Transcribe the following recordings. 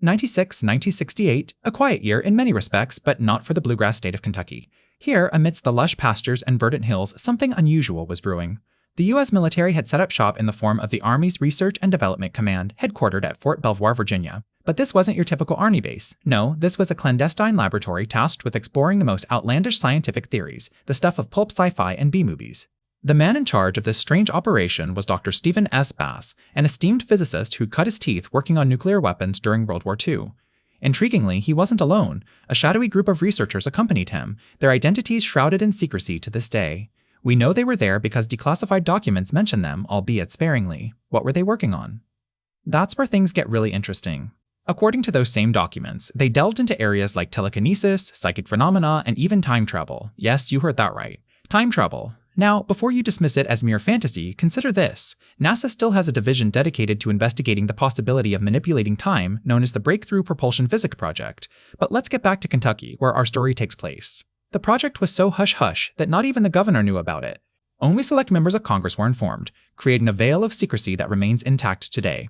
1968, a quiet year in many respects, but not for the bluegrass state of Kentucky. Here, amidst the lush pastures and verdant hills, something unusual was brewing. The U.S. military had set up shop in the form of the Army's Research and Development Command, headquartered at Fort Belvoir, Virginia. But this wasn't your typical Army base. No, this was a clandestine laboratory tasked with exploring the most outlandish scientific theories, the stuff of pulp sci-fi and B-movies. The man in charge of this strange operation was Dr. Stephen S. Bass, an esteemed physicist who'd cut his teeth working on nuclear weapons during World War II. Intriguingly, he wasn't alone. A shadowy group of researchers accompanied him, their identities shrouded in secrecy to this day. We know they were there because declassified documents mention them, albeit sparingly. What were they working on? That's where things get really interesting. According to those same documents, they delved into areas like telekinesis, psychic phenomena, and even time travel. Yes, you heard that right. Time travel. Now, before you dismiss it as mere fantasy, consider this. NASA still has a division dedicated to investigating the possibility of manipulating time, known as the Breakthrough Propulsion Physics Project. But let's get back to Kentucky, where our story takes place. The project was so hush-hush that not even the governor knew about it. Only select members of Congress were informed, creating a veil of secrecy that remains intact today.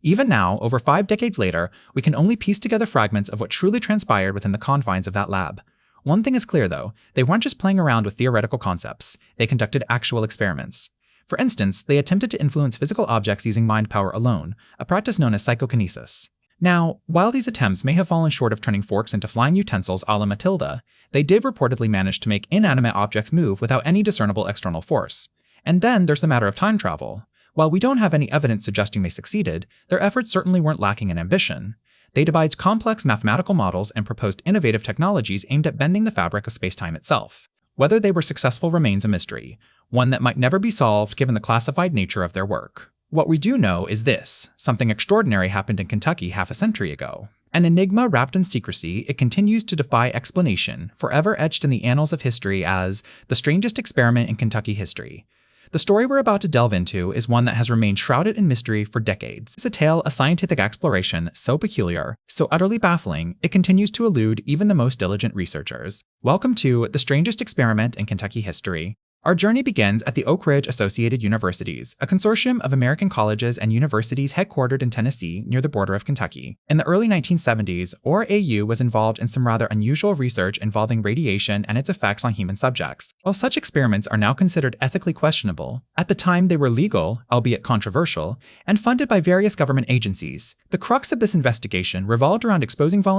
Even now, over 5 decades later, we can only piece together fragments of what truly transpired within the confines of that lab. One thing is clear though, they weren't just playing around with theoretical concepts, they conducted actual experiments. For instance, they attempted to influence physical objects using mind power alone, a practice known as psychokinesis. Now, while these attempts may have fallen short of turning forks into flying utensils a la Matilda, they did reportedly manage to make inanimate objects move without any discernible external force. And then there's the matter of time travel. While we don't have any evidence suggesting they succeeded, their efforts certainly weren't lacking in ambition. They devised complex mathematical models and proposed innovative technologies aimed at bending the fabric of space-time itself. Whether they were successful remains a mystery, one that might never be solved given the classified nature of their work. What we do know is this: something extraordinary happened in Kentucky half a century ago. An enigma wrapped in secrecy, it continues to defy explanation, forever etched in the annals of history as the strangest experiment in Kentucky history. The story we're about to delve into is one that has remained shrouded in mystery for decades. It's a tale of scientific exploration so peculiar, so utterly baffling, it continues to elude even the most diligent researchers. Welcome to The Strangest Experiment in Kentucky History. Our journey begins at the Oak Ridge Associated Universities, a consortium of American colleges and universities headquartered in Tennessee near the border of Kentucky. In the early 1970s, ORAU was involved in some rather unusual research involving radiation and its effects on human subjects. While such experiments are now considered ethically questionable, at the time they were legal, albeit controversial, and funded by various government agencies. The crux of this investigation revolved around exposing volunteers